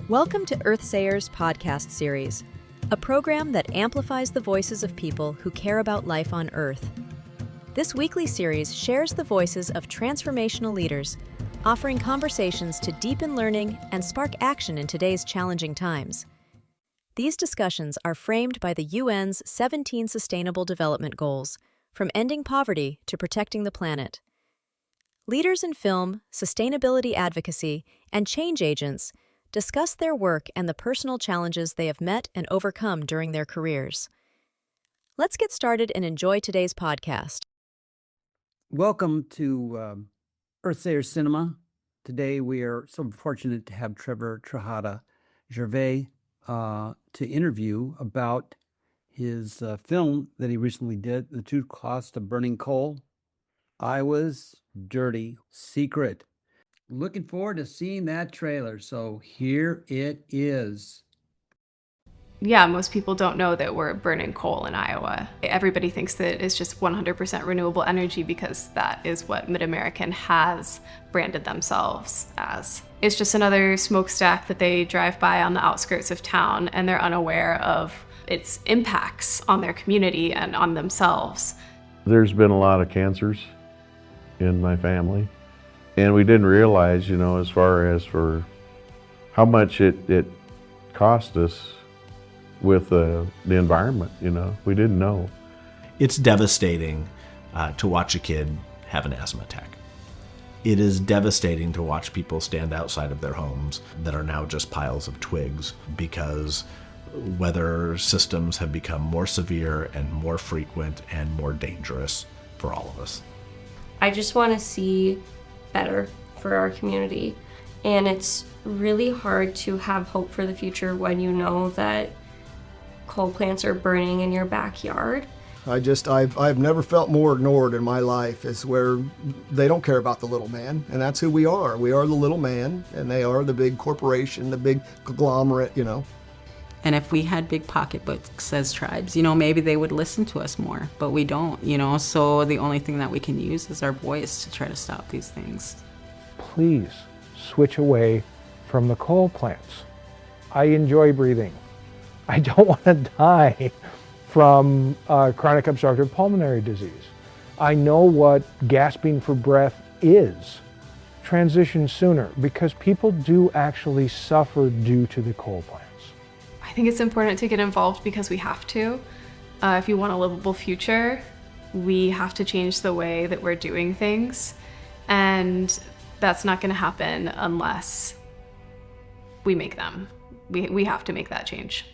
Welcome to EarthSayers podcast series, a program that amplifies the voices of people who care about life on Earth. This weekly series shares the voices of transformational leaders, offering conversations to deepen learning and spark action in today's challenging times. These discussions are framed by the UN's 17 Sustainable Development Goals, from ending poverty to protecting the planet. Leaders in film, sustainability advocacy, and change agents discuss their work and the personal challenges they have met and overcome during their careers. Let's get started and enjoy today's podcast. Welcome to EarthSayers Cinema. Today we are so fortunate to have Trevor Tejeda-Gervais to interview about his film that he recently did, The True Cost of Burning Coal, Iowa's Dirty Secret. Looking forward to seeing that trailer. So here it is. Yeah, most people don't know that we're burning coal in Iowa. Everybody thinks that it's just 100% renewable energy because that is what MidAmerican has branded themselves as. It's just another smokestack that they drive by on the outskirts of town, and they're unaware of its impacts on their community and on themselves. There's been a lot of cancers in my family, and we didn't realize, as far as for how much it cost us with the environment, we didn't know. It's devastating to watch a kid have an asthma attack. It is devastating to watch people stand outside of their homes that are now just piles of twigs because weather systems have become more severe and more frequent and more dangerous for all of us. I just want to see better for our community, and it's really hard to have hope for the future when you know that coal plants are burning in your backyard. I've never felt more ignored in my life, is where they don't care about the little man, and that's who we are. We are the little man, and they are the big corporation, the big conglomerate, And if we had big pocketbooks as tribes, maybe they would listen to us more, but we don't, so the only thing that we can use is our voice to try to stop these things. Please switch away from the coal plants. I enjoy breathing. I don't want to die from chronic obstructive pulmonary disease. I know what gasping for breath is. Transition sooner, because people do actually suffer due to the coal plants. I think it's important to get involved because we have to. If you want a livable future, we have to change the way that we're doing things. And that's not going to happen unless we make them. We have to make that change.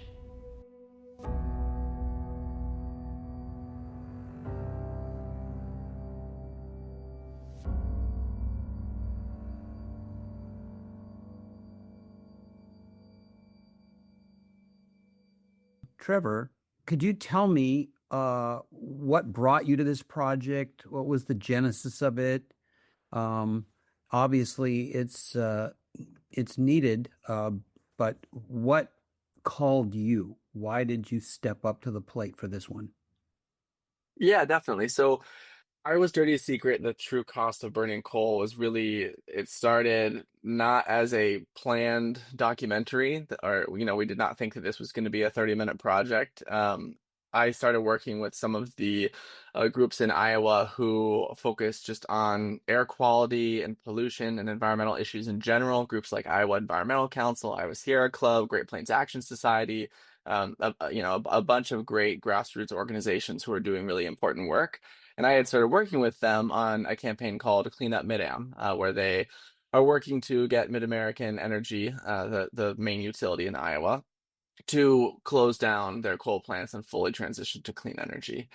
Trevor, could you tell me what brought you to this project? What was the genesis of it? Obviously, it's needed, but what called you? Why did you step up to the plate for this one? Yeah, definitely. So Iowa's Dirty Secret, The True Cost of Burning Coal it started not as a planned documentary, we did not think that this was going to be a 30-minute project. I started working with some of the groups in Iowa who focus just on air quality and pollution and environmental issues in general. Groups like Iowa Environmental Council, Iowa Sierra Club, Great Plains Action Society, a bunch of great grassroots organizations who are doing really important work. And I had started working with them on a campaign called Clean Up MidAm, where they are working to get MidAmerican Energy, the main utility in Iowa, to close down their coal plants and fully transition to clean energy.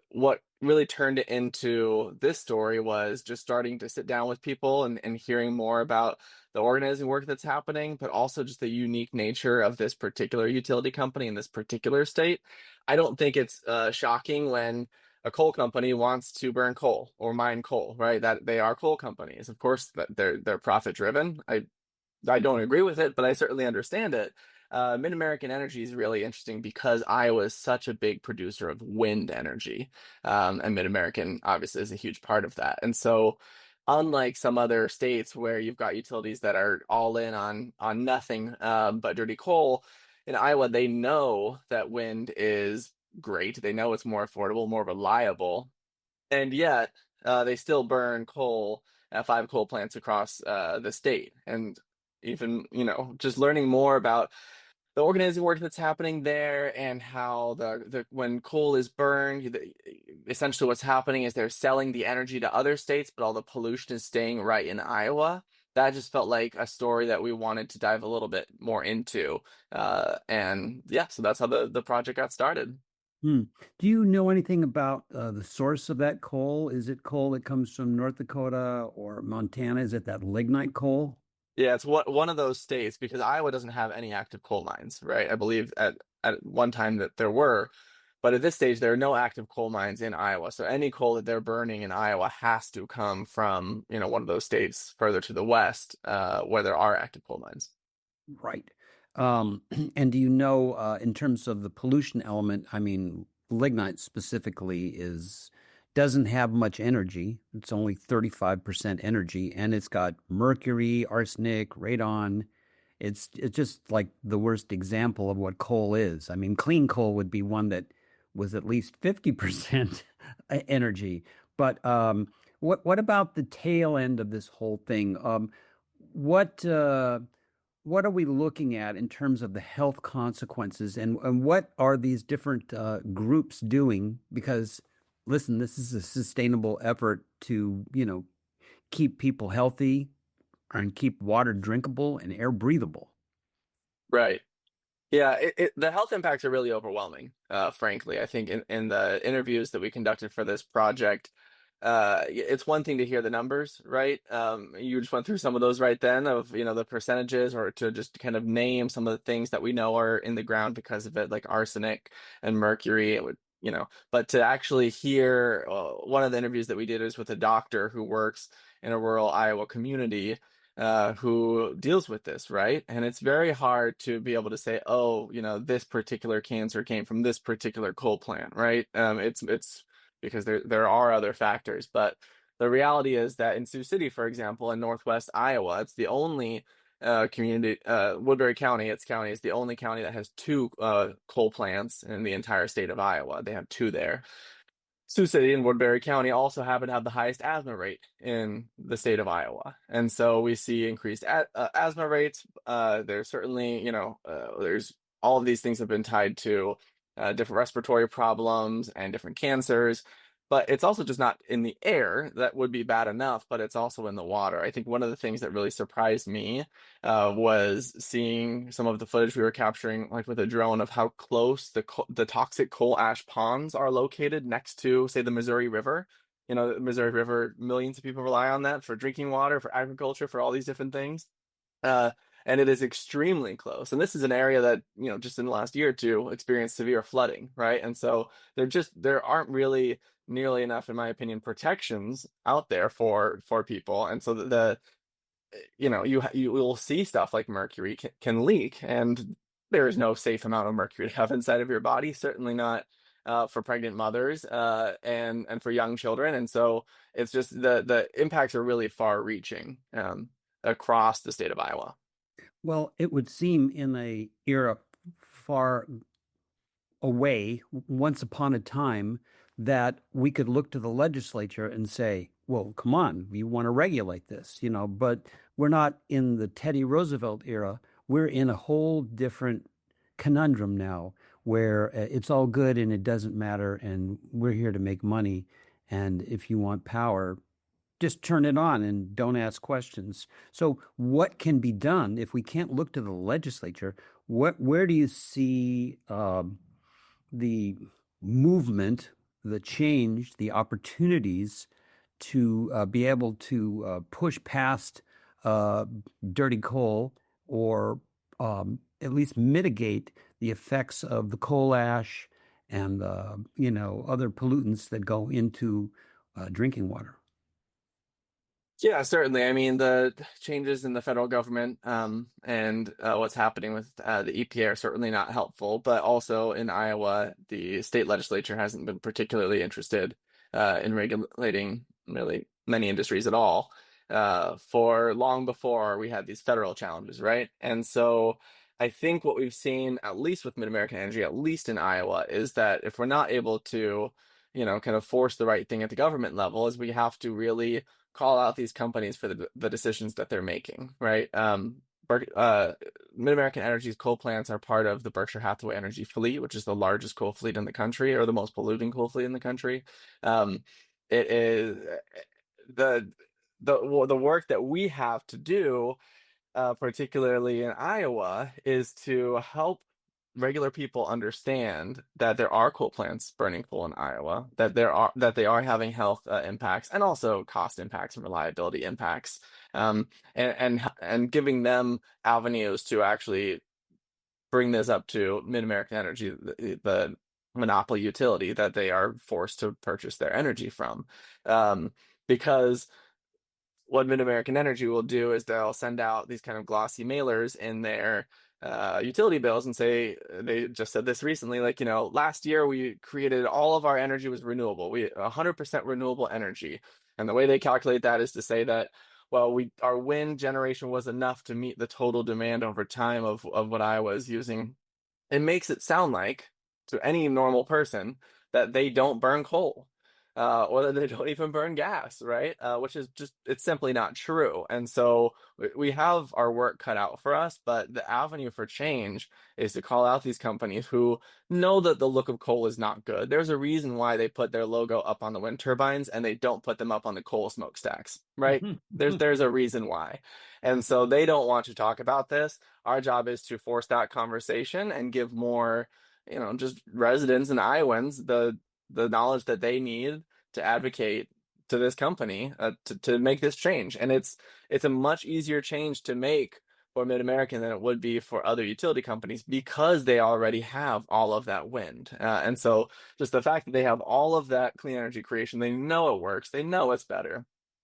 What really turned it into this story was just starting to sit down with people and hearing more about the organizing work that's happening, but also just the unique nature of this particular utility company in this particular state. I don't think it's shocking when a coal company wants to burn coal or mine coal, right? That they are coal companies. Of course, that they're profit driven. I don't agree with it, but I certainly understand it. MidAmerican Energy is really interesting because Iowa is such a big producer of wind energy, and MidAmerican obviously is a huge part of that. And so unlike some other states where you've got utilities that are all in on nothing but dirty coal, in Iowa, they know that wind is great. They know it's more affordable, more reliable, and yet they still burn coal at 5 coal plants across the state. And even, just learning more about the organizing work that's happening there and how the when coal is burned, essentially what's happening is they're selling the energy to other states, but all the pollution is staying right in Iowa. That just felt like a story that we wanted to dive a little bit more into. And yeah, so that's how the project got started. Hmm. Do you know anything about the source of that coal? Is it coal that comes from North Dakota or Montana? Is it that lignite coal? Yeah, it's one of those states because Iowa doesn't have any active coal mines, right? I believe at one time that there were, but at this stage there are no active coal mines in Iowa. So any coal that they're burning in Iowa has to come from, one of those states further to the west, where there are active coal mines. Right. Um, and do you know, in terms of the pollution element, I mean, lignite specifically doesn't have much energy. It's only 35% energy, and it's got mercury, arsenic, radon. It's just like the worst example of what coal is. I mean, clean coal would be one that was at least 50% energy. But what about the tail end of this whole thing? What what are we looking at in terms of the health consequences, and what are these different groups doing? Because listen, this is a sustainable effort to, keep people healthy and keep water drinkable and air breathable. Right. Yeah, the health impacts are really overwhelming, frankly. I think in the interviews that we conducted for this project, it's one thing to hear the numbers, right? You just went through some of those right then of, the percentages, or to just kind of name some of the things that we know are in the ground because of it, like arsenic and mercury. It would, but to actually hear one of the interviews that we did is with a doctor who works in a rural Iowa community who deals with this, right? And it's very hard to be able to say, oh, this particular cancer came from this particular coal plant, right? It's because there are other factors, but the reality is that in Sioux City, for example, in northwest Iowa, it's the only community, Woodbury County, its county is the only county that has 2 coal plants in the entire state of Iowa. They have 2 there. Sioux City and Woodbury County also happen to have the highest asthma rate in the state of Iowa. And so we see increased asthma rates. There's certainly, there's all of these things have been tied to different respiratory problems and different cancers. But it's also just not in the air. That would be bad enough, but it's also in the water. I think one of the things that really surprised me was seeing some of the footage we were capturing, like with a drone, of how close the toxic coal ash ponds are located next to, say, the Missouri River. The Missouri River, millions of people rely on that for drinking water, for agriculture, for all these different things. Uh, and it is extremely close. And this is an area that, just in the last year or two experienced severe flooding, right? And so there aren't really nearly enough, in my opinion, protections out there for people. And so you will see stuff like mercury can leak, and there is no safe amount of mercury to have inside of your body, certainly not for pregnant mothers and for young children. And so it's just the impacts are really far reaching across the state of Iowa. Well, it would seem in a era far away, once upon a time, that we could look to the legislature and say, well, come on, we want to regulate this, but we're not in the Teddy Roosevelt era. We're in a whole different conundrum now where it's all good and it doesn't matter, and we're here to make money. And if you want power, just turn it on and don't ask questions. So what can be done if we can't look to the legislature? Where do you see the movement, the change, the opportunities to be able to push past dirty coal, or at least mitigate the effects of the coal ash and other pollutants that go into drinking water? Yeah, certainly. I mean, the changes in the federal government and what's happening with the EPA are certainly not helpful. But also in Iowa, the state legislature hasn't been particularly interested in regulating really many industries at all, for long before we had these federal challenges, right? And so I think what we've seen, at least with MidAmerican Energy, at least in Iowa, is that if we're not able to, kind of force the right thing at the government level, is we have to really call out these companies for the decisions that they're making, right? MidAmerican Energy's coal plants are part of the Berkshire Hathaway Energy fleet, which is the largest coal fleet in the country, or the most polluting coal fleet in the country. It is the work that we have to do, particularly in Iowa, is to help regular people understand that there are coal plants burning coal in Iowa, that they are having health impacts, and also cost impacts and reliability impacts, and giving them avenues to actually bring this up to MidAmerican Energy, the monopoly utility that they are forced to purchase their energy from, because what MidAmerican Energy will do is they'll send out these kind of glossy mailers in their utility bills and say, they just said this recently, like, last year we created all of our energy was renewable. We 100% renewable energy. And the way they calculate that is to say that, well, our wind generation was enough to meet the total demand over time of what I was using. It makes it sound like, to any normal person, that they don't burn coal. Or that they don't even burn gas, right? Which is it's simply not true. And so we have our work cut out for us, but the avenue for change is to call out these companies who know that the look of coal is not good. There's a reason why they put their logo up on the wind turbines and they don't put them up on the coal smokestacks, right? There's a reason why. And so they don't want to talk about this. Our job is to force that conversation and give more, just residents and Iowans the knowledge that they need to advocate to this company, to make this change. And it's a much easier change to make for MidAmerican than it would be for other utility companies, because they already have all of that wind. And so just the fact that they have all of that clean energy creation, they know it works, they know it's better,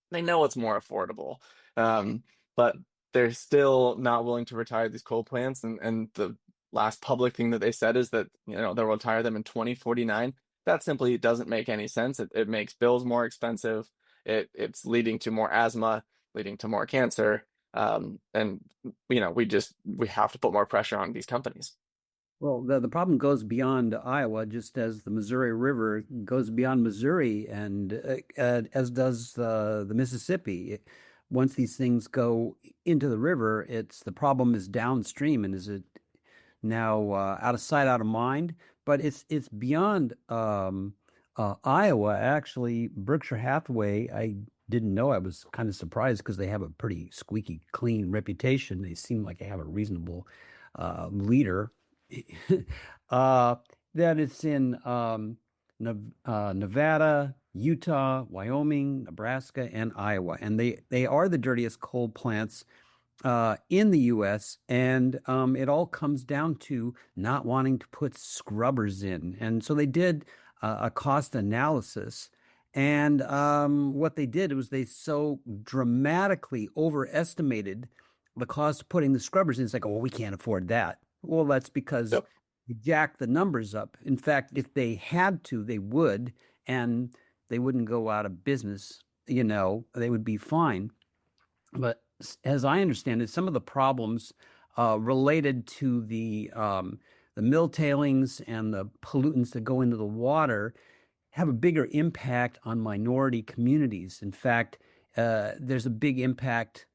they know it's more affordable, but they're still not willing to retire these coal plants. And the last public thing that they said is that, they'll retire them in 2049. That simply doesn't make any sense. It makes bills more expensive. It's leading to more asthma, leading to more cancer. And we have to put more pressure on these companies. Well, the problem goes beyond Iowa, just as the Missouri River goes beyond Missouri, and as does the Mississippi. Once these things go into the river, the problem is downstream, and is it now out of sight, out of mind? But it's beyond Iowa, actually. Berkshire Hathaway, I didn't know. I was kind of surprised because they have a pretty squeaky clean reputation. They seem like they have a reasonable leader. That it's in Nevada, Utah, Wyoming, Nebraska, and Iowa. And they are the dirtiest coal plants in the U.S., and it all comes down to not wanting to put scrubbers in. And so they did a cost analysis, and what they did was they so dramatically overestimated the cost of putting the scrubbers in. It's like, oh, we can't afford that. Well, that's because they jacked the numbers up. In fact, if they had to, they would, and they wouldn't go out of business. They would be fine. But as I understand it, some of the problems related to the mill tailings and the pollutants that go into the water have a bigger impact on minority communities. In fact, there's a big impact.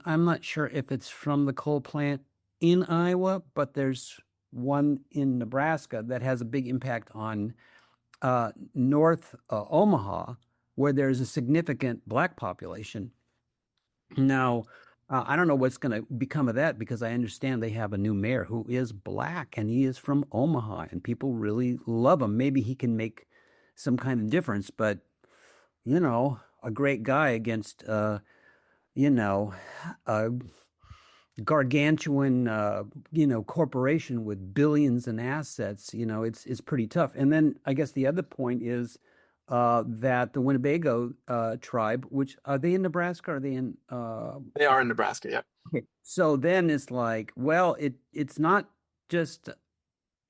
I'm not sure if it's from the coal plant in Iowa, but there's one in Nebraska that has a big impact on North Omaha, where there's a significant Black population. Now, I don't know what's going to become of that, because I understand they have a new mayor who is Black, and he is from Omaha, and people really love him. Maybe he can make some kind of difference, but, a great guy against, a gargantuan, corporation with billions in assets, it's pretty tough. And then I guess the other point is that the Winnebago tribe, which are they in Nebraska? Are they in? They are in Nebraska, yeah. Okay. So then it's like, well, it's not just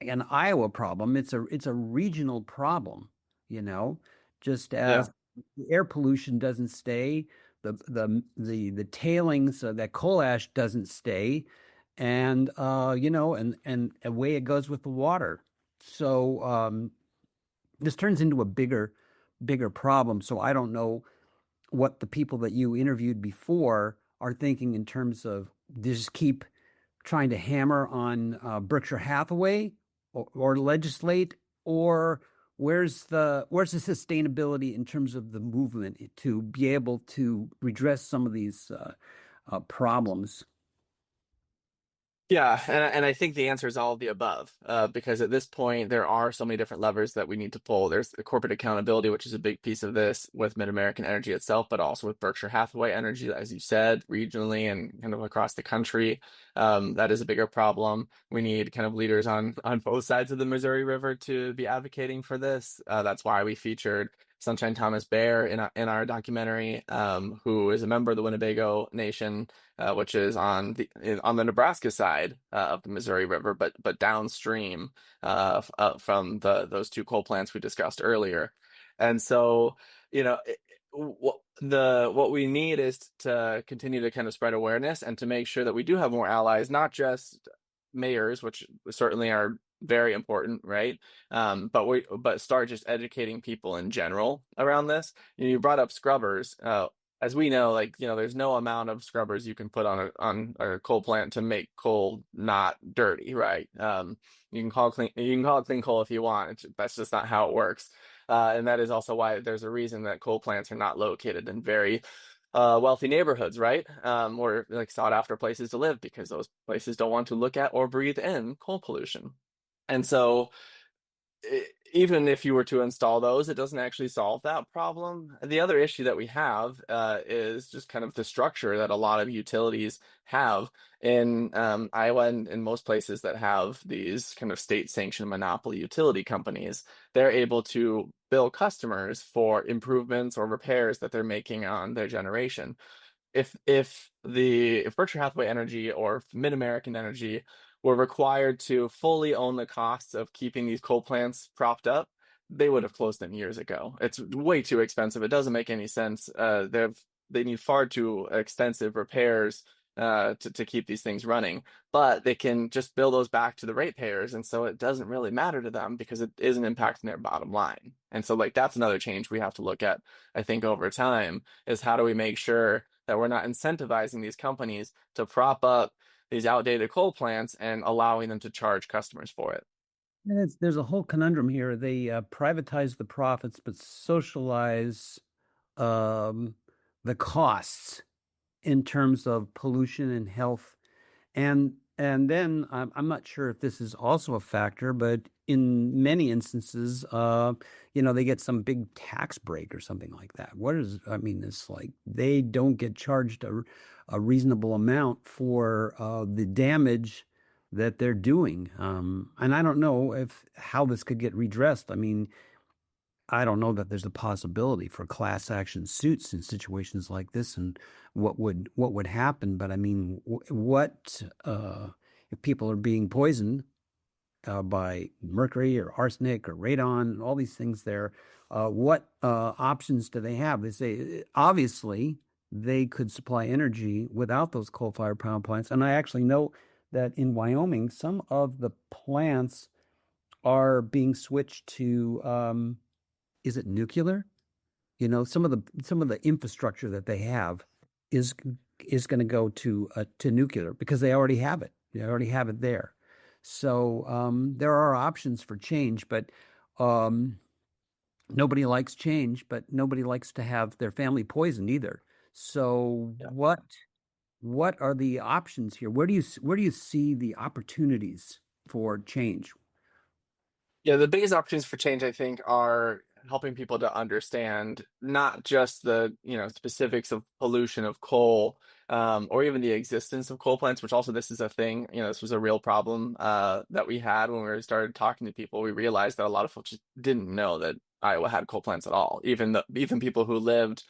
an Iowa problem. It's a regional problem, just as the air pollution doesn't stay, the tailings, that coal ash doesn't stay, and and away it goes with the water. So this turns into a bigger problem. So I don't know what the people that you interviewed before are thinking in terms of just keep trying to hammer on Berkshire Hathaway or legislate, or where's the sustainability in terms of the movement to be able to redress some of these problems? Yeah, and I think the answer is all of the above, because at this point there are so many different levers that we need to pull. There's the corporate accountability, which is a big piece of this with MidAmerican Energy itself, but also with Berkshire Hathaway Energy, as you said, regionally and kind of across the country. That is a bigger problem. We need kind of leaders on both sides of the Missouri River to be advocating for this. That's why we featured Sunshine Thomas Bear in our documentary, who is a member of the Winnebago Nation, which is on the Nebraska side of the Missouri River, but downstream from those two coal plants we discussed earlier. And so, what we need is to continue to kind of spread awareness and to make sure that we do have more allies, not just mayors, which certainly are very important, right? But start just educating people in general around this. You brought up scrubbers. As we know, there's no amount of scrubbers you can put on a coal plant to make coal not dirty, right? You can call it clean coal if you want. That's just not how it works. And that is also why there's a reason that coal plants are not located in very wealthy neighborhoods, right? Or like sought after places to live, because those places don't want to look at or breathe in coal pollution. And so even if you were to install those, it doesn't actually solve that problem. The other issue that we have is just kind of the structure that a lot of utilities have in Iowa and in most places that have these kind of state-sanctioned monopoly utility companies. They're able to bill customers for improvements or repairs that they're making on their generation. If Berkshire Hathaway Energy or MidAmerican Energy were required to fully own the costs of keeping these coal plants propped up, they would have closed them years ago. It's way too expensive. It doesn't make any sense. They need far too extensive repairs to keep these things running, but they can just bill those back to the ratepayers, and so it doesn't really matter to them because it isn't impacting their bottom line. And so that's another change we have to look at, I think, over time, is how do we make sure that we're not incentivizing these companies to prop up these outdated coal plants and allowing them to charge customers for it. And there's a whole conundrum here. They privatize the profits, but socialize the costs in terms of pollution and health. And then I'm not sure if this is also a factor, but in many instances, they get some big tax break or something like that. It's like they don't get charged a reasonable amount for the damage that they're doing. And I don't know how this could get redressed. I don't know that there's a possibility for class action suits in situations like this, and what would happen. But what if people are being poisoned by mercury or arsenic or radon and all these things there? What options do they have? They say obviously they could supply energy without those coal-fired power plants. And I actually know that in Wyoming, some of the plants are being switched to is it nuclear? Some of the infrastructure that they have is going to go to nuclear because they already have it. They already have it there. So there are options for change, but nobody likes change, but nobody likes to have their family poisoned either. So yeah. What are the options here? Where do you see the opportunities for change? Yeah, the biggest opportunities for change, I think, are helping people to understand not just the specifics of pollution of coal, or even the existence of coal plants, which also this is a thing. This was a real problem that we had when we started talking to people. We realized that a lot of folks just didn't know that Iowa had coal plants at all. Even people who lived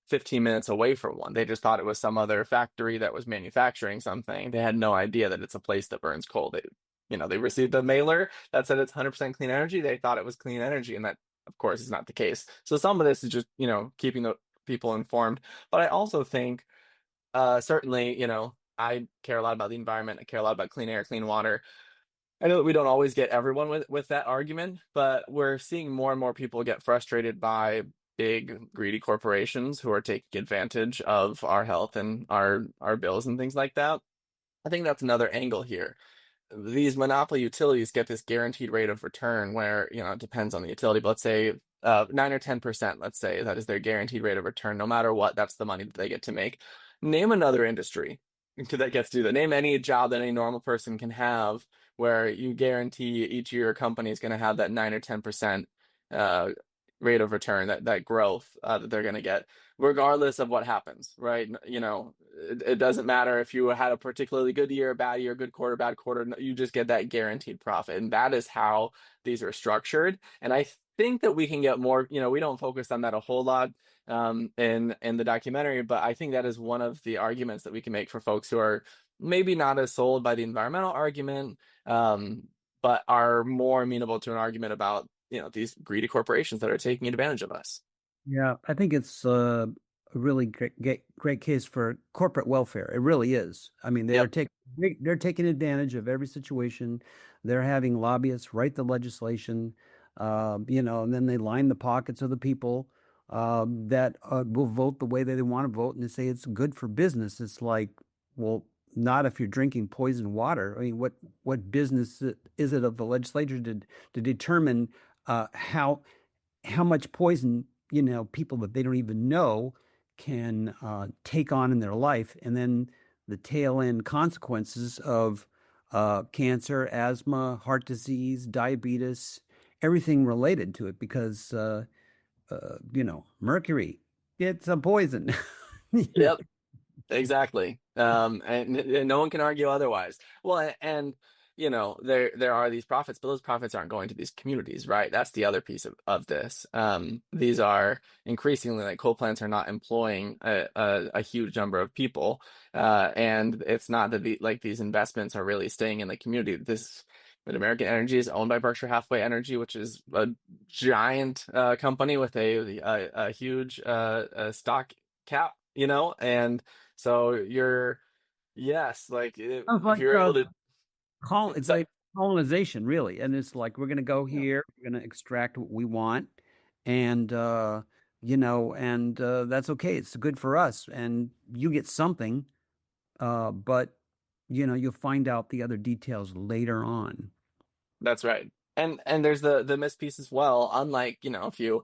15 minutes away from one, they just thought it was some other factory that was manufacturing something. They had no idea that it's a place that burns coal. They received a mailer that said it's 100% clean energy. They thought it was clean energy, and that of course, is not the case. So some of this is just, keeping the people informed. But I also think, certainly, I care a lot about the environment. I care a lot about clean air, clean water. I know that we don't always get everyone with that argument, but we're seeing more and more people get frustrated by big greedy corporations who are taking advantage of our health and our bills and things like that. I think that's another angle here. These monopoly utilities get this guaranteed rate of return where, it depends on the utility, but let's say 9 or 10%, let's say that is their guaranteed rate of return. No matter what, that's the money that they get to make. Name another industry that gets to do that. Name any job that any normal person can have where you guarantee each year a company is going to have that 9 or 10% uh, rate of return, that growth that they're going to get, regardless of what happens, right? It doesn't matter if you had a particularly good year, bad year, good quarter, bad quarter. You just get that guaranteed profit, and that is how these are structured. And I think that we can get more. We don't focus on that a whole lot in the documentary, but I think that is one of the arguments that we can make for folks who are maybe not as sold by the environmental argument, but are more amenable to an argument about these greedy corporations that are taking advantage of us. Yeah, I think it's a really great case for corporate welfare. It really is. I mean, Yep. they're taking advantage of every situation. They're having lobbyists write the legislation, and then they line the pockets of the people that will vote the way that they want to vote, and they say it's good for business. It's like, well, not if you're drinking poisoned water. I mean, what business is it of the legislature to determine how much poison people that they don't even know can take on in their life, and then the tail end consequences of cancer, asthma, heart disease, diabetes, everything related to it, because mercury, it's a poison. Yep. Exactly. And no one can argue otherwise. Well, and there are these profits, but those profits aren't going to these communities, right? That's the other piece of this. These are increasingly, like, coal plants are not employing a huge number of people, and it's not that these investments are really staying in the community. This MidAmerican Energy is owned by Berkshire Hathaway Energy, which is a giant company with a huge stock cap, and so yes, like if Sounds like you're able to, it's so, like colonization, really. And it's like, we're going to go here, we're going to extract what we want, and that's okay. It's good for us, and you get something, but you'll find out the other details later on. that's right. And there's the missed piece as well. Unlike, if you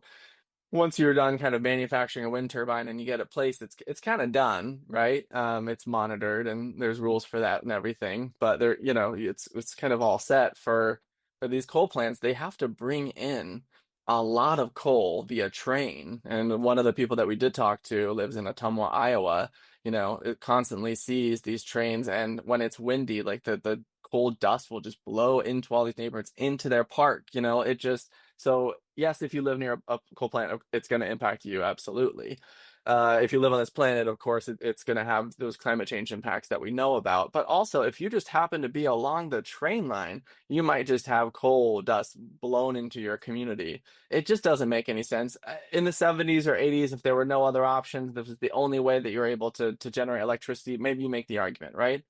once you're done kind of manufacturing a wind turbine and you get it placed, it's kind of done, right? It's monitored and there's rules for that and everything. But it's kind of all set for these coal plants. They have to bring in a lot of coal via train. And one of the people that we did talk to lives in Ottumwa, Iowa. It constantly sees these trains, and when it's windy, like the coal dust will just blow into all these neighborhoods, into their park. It just so yes, if you live near a coal plant, it's going to impact you, absolutely. If you live on this planet, of course, it's going to have those climate change impacts that we know about. But also, if you just happen to be along the train line, you might just have coal dust blown into your community. It just doesn't make any sense. In the 70s or 80s, if there were no other options, this was the only way that you're able to generate electricity, maybe you make the argument, right?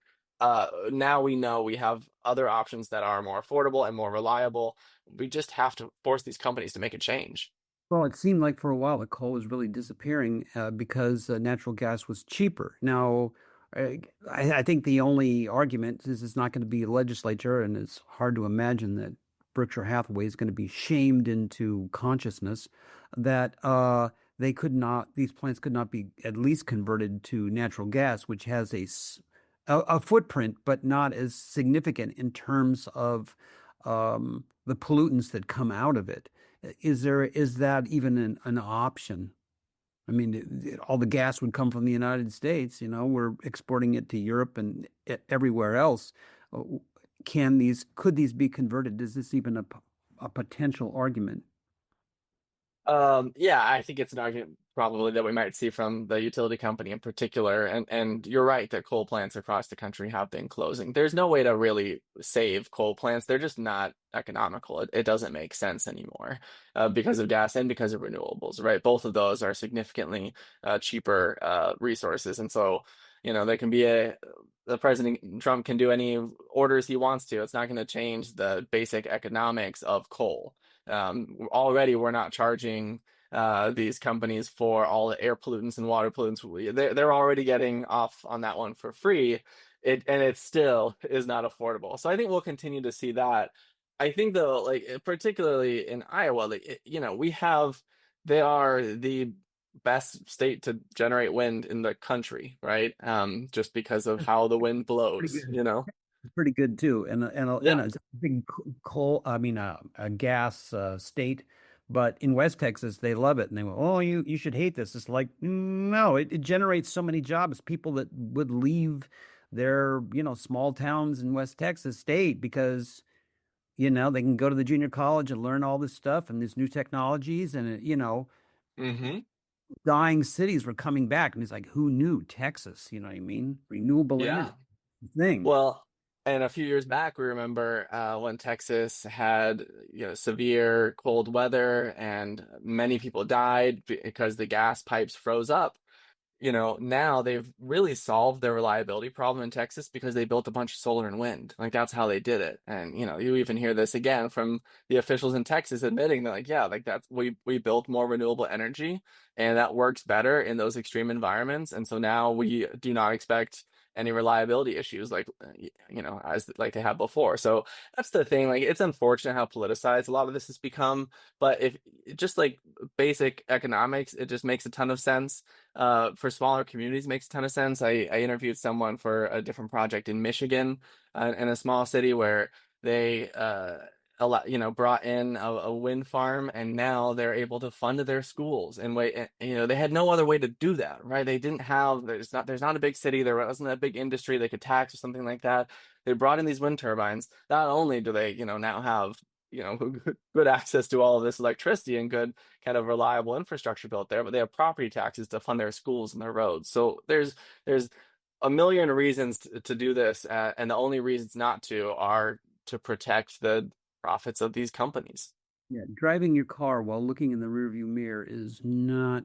Now we know we have other options that are more affordable and more reliable. We just have to force these companies to make a change. Well, it seemed like for a while the coal was really disappearing because natural gas was cheaper. Now, I think the only argument is it's not going to be a legislature, and it's hard to imagine that Berkshire Hathaway is going to be shamed into consciousness that these plants could not be at least converted to natural gas, which has a footprint, but not as significant in terms of the pollutants that come out of it. Is that even an option? I mean, all the gas would come from the United States. We're exporting it to Europe and everywhere else. Could these be converted? Is this even a potential argument? Yeah, I think it's an argument probably that we might see from the utility company in particular. And you're right that coal plants across the country have been closing. There's no way to really save coal plants. They're just not economical. It doesn't make sense anymore because of gas and because of renewables, right? Both of those are significantly cheaper resources. And so, there can be the President Trump can do any orders he wants to. It's not going to change the basic economics of coal. Already we're not charging these companies for all the air pollutants and water pollutants. They're already getting off on that one for free. It still is not affordable. So I think we'll continue to see that. I think though, like particularly in Iowa, like they are the best state to generate wind in the country, right? Just because of how the wind Pretty blows, good. It's pretty good too, and Yeah. a big coal. I mean, a gas state. But in West Texas, they love it, and they go, "Oh, you should hate this." It's like, no, it generates so many jobs. People that would leave their, small towns in West Texas state because, they can go to the junior college and learn all this stuff and these new technologies, and Hmm. dying cities were coming back. And it's like, who knew Texas? You know what I mean? Renewable energy Yeah. thing. Well, and a few years back, we remember when Texas had, severe cold weather and many people died because the gas pipes froze up. Now they've really solved their reliability problem in Texas because they built a bunch of solar and wind. Like that's how they did it. And you even hear this again from the officials in Texas admitting that like, yeah, like that's we built more renewable energy and that works better in those extreme environments. And so now we do not expect any reliability issues like as like they had before. So that's the thing. Like it's unfortunate how politicized a lot of this has become, but if just like basic economics, it just makes a ton of sense for smaller communities makes a ton of sense. I interviewed someone for a different project in Michigan, in a small city where they brought in a wind farm and now they're able to fund their schools and they had no other way to do that, right? They didn't have there's not a big city, there wasn't a big industry they could tax or something like that. They brought in these wind turbines. Not only do they now have good access to all of this electricity and good kind of reliable infrastructure built there, but they have property taxes to fund their schools and their roads. So there's a million reasons to do this, and the only reasons not to are to protect the profits of these companies. Yeah, driving your car while looking in the rearview mirror is not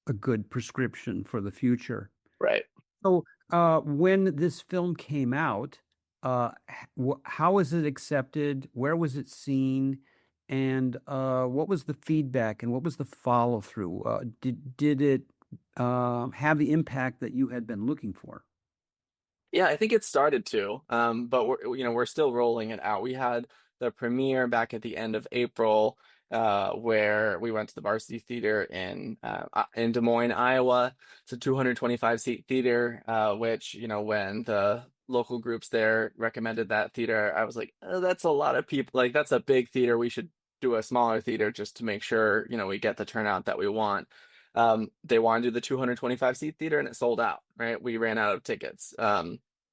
a good prescription for the future. Right. So, when this film came out, how was it accepted? Where was it seen? And what was the feedback and what was the follow through? Did it have the impact that you had been looking for? Yeah, I think it started to, but we're still rolling it out. We had the premiere back at the end of April, where we went to the Varsity Theater in Des Moines, Iowa. It's a 225 seat theater, which when the local groups there recommended that theater, I was like, oh, that's a lot of people. Like that's a big theater. We should do a smaller theater just to make sure we get the turnout that we want. They wanted to do the 225 seat theater and it sold out, right? We ran out of tickets.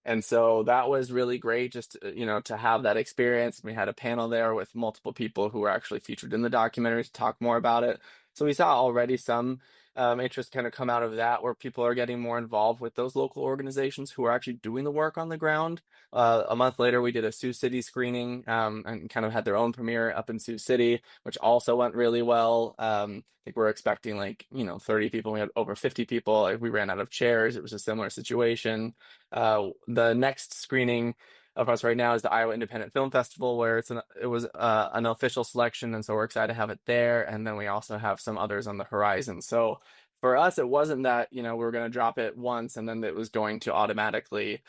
And so that was really great just, to have that experience. We had a panel there with multiple people who were actually featured in the documentary to talk more about it. So we saw already some interest kind of come out of that where people are getting more involved with those local organizations who are actually doing the work on the ground. A month later, we did a Sioux City screening and kind of had their own premiere up in Sioux City, which also went really well. I think we're expecting 30 people. We had over 50 people. Like, we ran out of chairs. It was a similar situation. The next screening of us right now is the Iowa Independent Film Festival, where it was an official selection, and so we're excited to have it there. And then we also have some others on the horizon. So for us, it wasn't that we were going to drop it once and then it was going to automatically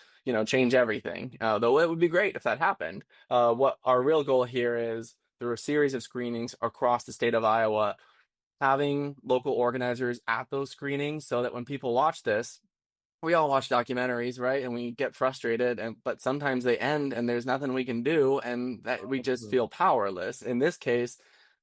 change everything. Though it would be great if that happened. What our real goal here is through a series of screenings across the state of Iowa, having local organizers at those screenings so that when people watch this, we all watch documentaries, right? And we get frustrated, but sometimes they end and there's nothing we can do, and that we just feel powerless. In this case,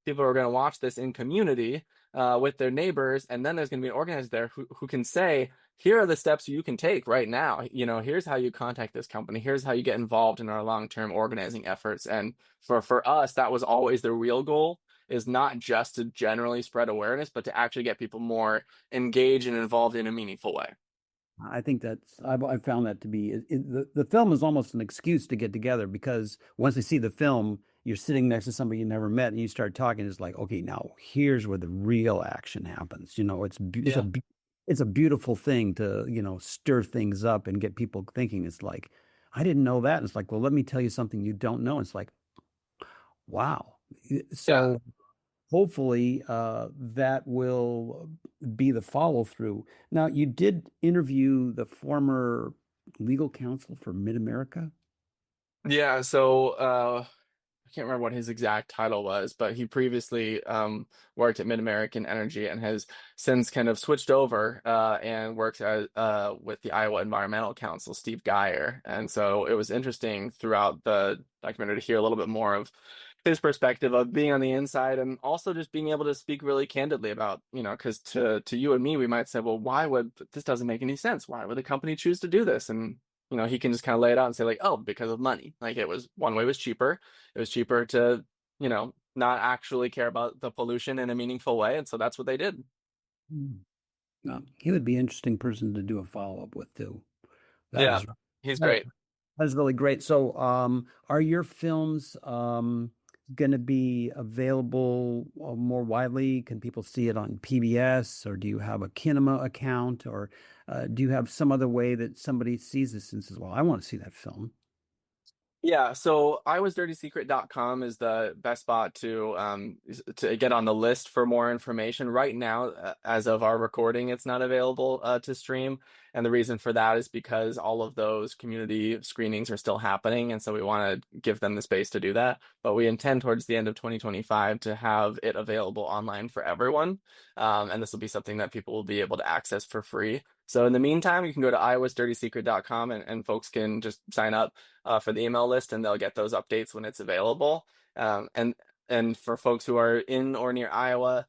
people are going to watch this in community with their neighbors, and then there's going to be an organizer there who can say, here are the steps you can take right now. Here's how you contact this company. Here's how you get involved in our long-term organizing efforts. And for us, that was always the real goal. is not just to generally spread awareness, but to actually get people more engaged and involved in a meaningful way. I think I've found that to be the film is almost an excuse to get together, because once they see the film, you're sitting next to somebody you never met and you start talking. It's like, okay, now here's where the real action happens. Yeah. It's a beautiful thing to, stir things up and get people thinking. It's like, I didn't know that. And it's like, well, let me tell you something you don't know. It's like, wow. Yeah. So hopefully that will be the follow through. Now, you did interview the former legal counsel for MidAmerica. Yeah. So I can't remember what his exact title was, but he previously worked at MidAmerican Energy and has since kind of switched over and works with the Iowa Environmental Council, Steve Geyer. And so it was interesting throughout the documentary to hear a little bit more of his perspective of being on the inside, and also just being able to speak really candidly about, because to you and me, we might say, well, why would this doesn't make any sense? Why would the company choose to do this? And he can just kind of lay it out and say like, oh, because of money. Like it was one way was cheaper. It was cheaper to, not actually care about the pollution in a meaningful way. And so that's what they did. He would be an interesting person to do a follow up with too. That Yeah, is he's that, great. that's really great. So, are your films going to be available more widely? Can people see it on PBS, or do you have a Kinema account, or do you have some other way that somebody sees this and says, well, I want to see that film? Yeah, so iwasdirtysecret.com is the best spot to get on the list for more information. Right now, as of our recording, it's not available to stream, and the reason for that is because all of those community screenings are still happening, and so we want to give them the space to do that. But we intend towards the end of 2025 to have it available online for everyone, and this will be something that people will be able to access for free. So in the meantime, you can go to iwasdirtysecret.com and folks can just sign up for the email list, and they'll get those updates when it's available. And for folks who are in or near Iowa,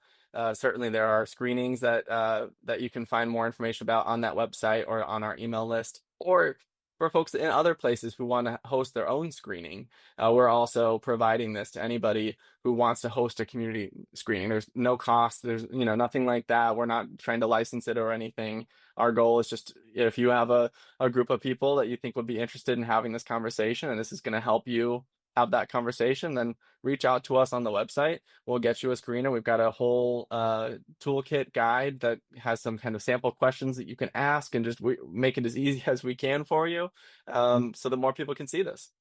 certainly there are screenings that you can find more information about on that website or on our email list. Or for folks in other places who want to host their own screening, we're also providing this to anybody who wants to host a community screening. There's no cost. There's nothing like that. We're not trying to license it or anything. Our goal is just, if you have a group of people that you think would be interested in having this conversation, and this is going to help you have that conversation, then reach out to us on the website. We'll get you a screener. We've got a whole toolkit guide that has some kind of sample questions that you can ask, and just make it as easy as we can for you, so that more people can see this.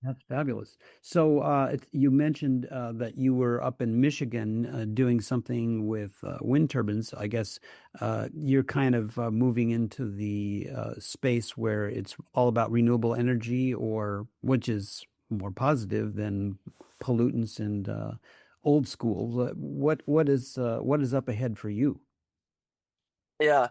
That's fabulous. So you mentioned that you were up in Michigan doing something with wind turbines. I guess you're kind of moving into the space where it's all about renewable energy, or which is more positive than pollutants and old school. What is up ahead for you? Yeah.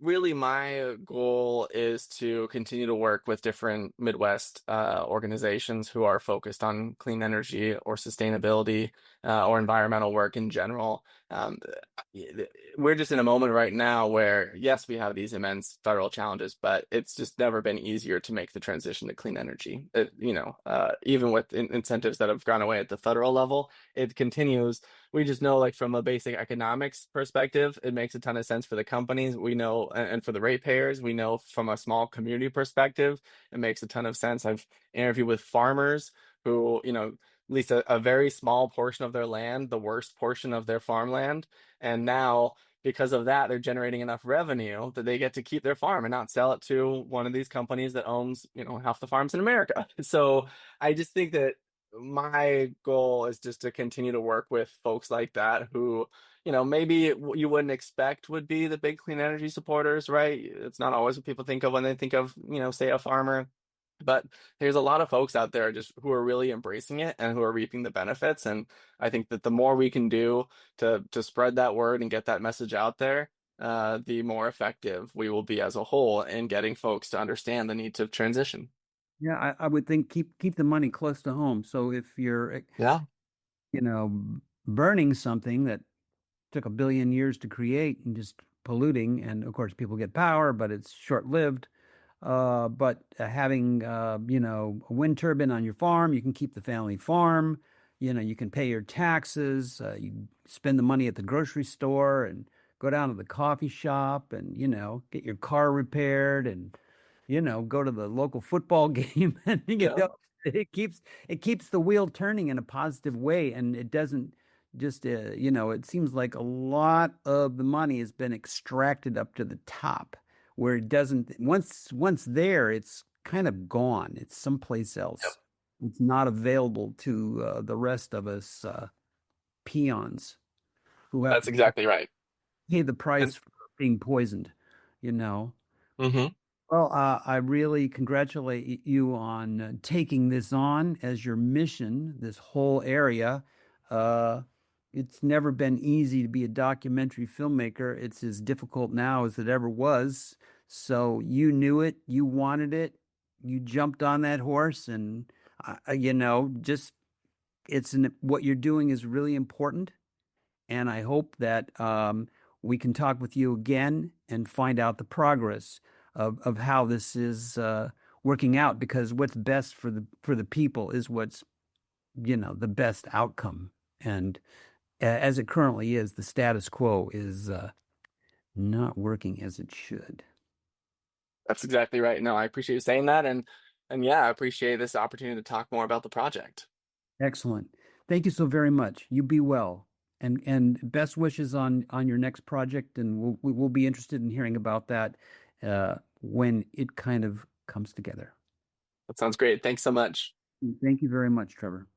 Really, my goal is to continue to work with different Midwest organizations who are focused on clean energy or sustainability or environmental work in general. We're just in a moment right now where, yes, we have these immense federal challenges, but it's just never been easier to make the transition to clean energy. Even with incentives that have gone away at the federal level, it continues. We just know, like, from a basic economics perspective, it makes a ton of sense for the companies. We know, and for the ratepayers, we know from a small community perspective, it makes a ton of sense. I've interviewed with farmers who, lease a very small portion of their land, the worst portion of their farmland. And now, because of that, they're generating enough revenue that they get to keep their farm and not sell it to one of these companies that owns, half the farms in America. So I just think that my goal is just to continue to work with folks like that who, maybe you wouldn't expect would be the big clean energy supporters, right? It's not always what people think of when they think of, say, a farmer. But there's a lot of folks out there just who are really embracing it and who are reaping the benefits. And I think that the more we can do to spread that word and get that message out there, the more effective we will be as a whole in getting folks to understand the need to transition. Yeah, I would think keep the money close to home. So if you're, Yeah. Burning something that took 1 billion years to create and just polluting, and of course people get power, but it's short-lived. But having a wind turbine on your farm, you can keep the family farm. You can pay your taxes, you spend the money at the grocery store and go down to the coffee shop and, get your car repaired and, go to the local football game and, Yeah. it keeps the wheel turning in a positive way. And it doesn't just, it seems like a lot of the money has been extracted up to the top where it doesn't, once there, it's kind of gone. It's someplace else. It's not available to the rest of us peons who have That's to exactly right. pay the And price for being poisoned, you know. hmm Well, I really congratulate you on taking this on as your mission, this whole area. Uh, it's never been easy to be a documentary filmmaker. It's as difficult now as it ever was. So you knew it, you wanted it, you jumped on that horse, and just what you're doing is really important. And I hope that we can talk with you again and find out the progress of how this is working out. Because what's best for the people is what's the best outcome. And as it currently is, the status quo is not working as it should. that's exactly right. No, I appreciate you saying that, and yeah, I appreciate this opportunity to talk more about the project. Excellent. Thank you so very much. You be well. And best wishes on your next project, and we'll be interested in hearing about that when it kind of comes together. That sounds great. Thanks so much. Thank you very much, Trevor.